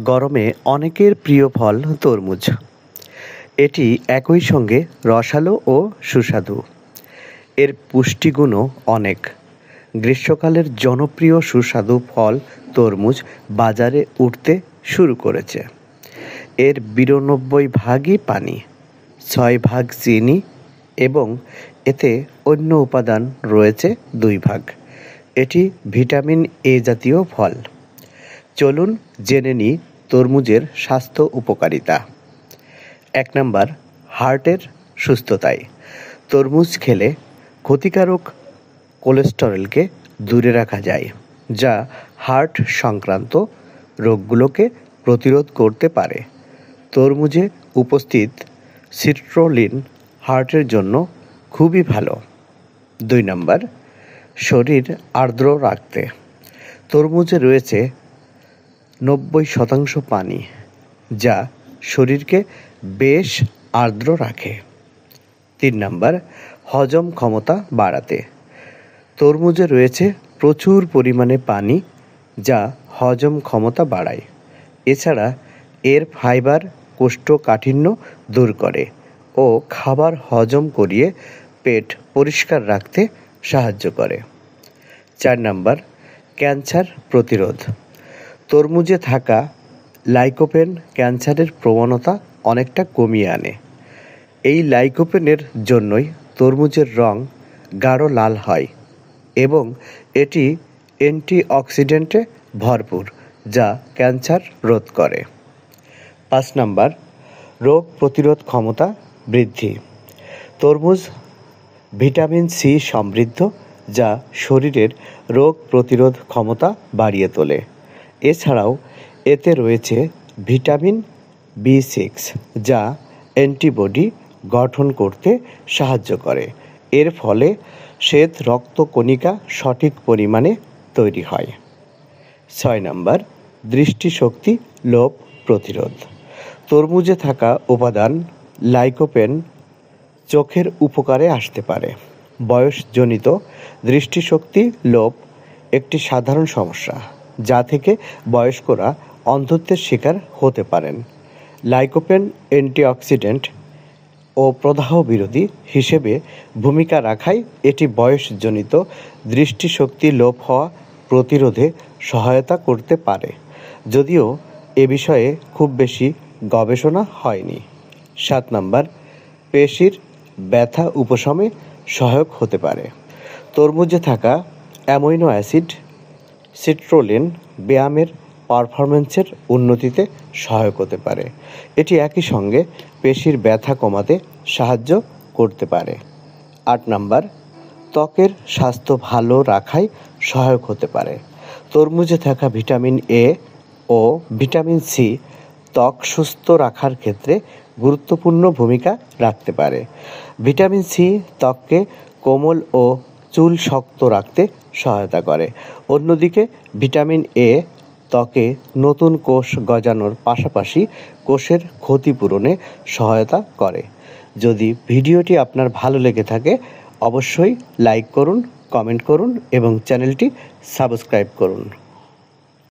গরমে অনেকের প্রিয় ফল তরমুজ। এটি একই সঙ্গে রসালো ও সুস্বাদু। এর পুষ্টিগুণও অনেক। গ্রীষ্মকালের জনপ্রিয় সুস্বাদু ফল তরমুজ বাজারে উঠতে শুরু করেছে। এর ৯২ ভাগই পানি, ৬ ভাগ চিনি এবং এতে অন্য উপাদান রয়েছে ২ ভাগ। এটি ভিটামিন এ জাতীয় ফল। চলুন জেনে নিই তরমুজের স্বাস্থ্য উপকারিতা। ১ নাম্বার, হার্টের সুস্থতায়। তরমুজ খেলে ক্ষতিকারক কোলেস্টেরলকে দূরে রাখা যায়, যা হার্ট সংক্রান্ত রোগগুলোকে প্রতিরোধ করতে পারে। তরমুজে উপস্থিত সিট্রুলিন হার্টের জন্য খুবই ভালো। ২ নাম্বার, শরীর আর্দ্র রাখতে। তরমুজে রয়েছে ৯০% পানি, যা শরীরকে বেশ আর্দ্র রাখে। ৩ নাম্বার, হজম ক্ষমতা বাড়াতে। তরমুজে রয়েছে প্রচুর পরিমাণে পানি, যা হজম ক্ষমতা বাড়ায়। এছাড়া এর ফাইবার কোষ্ঠকাঠিন্য দূর করে ও খাবার হজম করিয়ে পেট পরিষ্কার রাখতে সাহায্য করে। ৪ নাম্বার, ক্যান্সার প্রতিরোধ। তরমুজে থাকা লাইকোপেন ক্যান্সারের প্রবণতা অনেকটা কমিয়ে আনে। এই লাইকোপেনের জন্যই তরমুজের রং গাঢ় লাল হয় এবং এটি অ্যান্টিঅক্সিডেন্টে ভরপুর, যা ক্যান্সার রোধ করে। ৫ নাম্বার, রোগ প্রতিরোধ ক্ষমতা বৃদ্ধি। তরমুজ ভিটামিন সি সমৃদ্ধ, যা শরীরের রোগ প্রতিরোধ ক্ষমতা বাড়িয়ে তোলে। এছাড়াও এতে রয়েছে ভিটামিন বি6, যা অ্যান্টিবডি গঠন করতে সাহায্য করে। এর ফলে শ্বেত রক্তকণিকা সঠিক পরিমাণে তৈরি হয়। ৬ নাম্বার, দৃষ্টিশক্তি লোপ প্রতিরোধ। তরমুজে থাকা উপাদান লাইকোপেন চোখের উপকারে আসতে পারে। বয়সজনিত দৃষ্টিশক্তি লোপ একটি সাধারণ সমস্যা, যা থেকে বয়স্করা অন্ধত্বের শিকার হতে পারেন। লাইকোপেন অ্যান্টিঅক্সিডেন্ট ও প্রদাহ বিরোধী হিসেবে ভূমিকা রাখায় এটি বয়সজনিত দৃষ্টিশক্তি লোপ হওয়া প্রতিরোধে সহায়তা করতে পারে, যদিও এ বিষয়ে খুব বেশি গবেষণা হয়নি। ৭ নাম্বার, পেশির ব্যথা উপশমে সহায়ক হতে পারে। তরমুজে থাকা অ্যামিনো অ্যাসিড সিট্রুলিন ব্যায়ামের পারফরম্যান্সের উন্নতিতে সহায়ক হতে পারে। এটি একই সঙ্গে পেশির ব্যথা কমাতে সাহায্য করতে পারে। ৮ নাম্বার, ত্বকের স্বাস্থ্য ভালো রাখায় সহায়ক হতে পারে। তরমুজে থাকা ভিটামিন এ ও ভিটামিন সি ত্বক সুস্থ রাখার ক্ষেত্রে গুরুত্বপূর্ণ ভূমিকা রাখতে পারে। ভিটামিন সি ত্বককে কোমল ও চুল শক্ত রাখতে সহায়তা করে। অন্যদিকে ভিটামিন এ ত্বকে নতুন কোষ গজানোর পাশাপাশি কোষের ক্ষতিপূরণে সহায়তা করে। যদি ভিডিওটি আপনার ভালো লেগে থাকে, অবশ্যই লাইক করুন, কমেন্ট করুন এবং চ্যানেলটি সাবস্ক্রাইব করুন।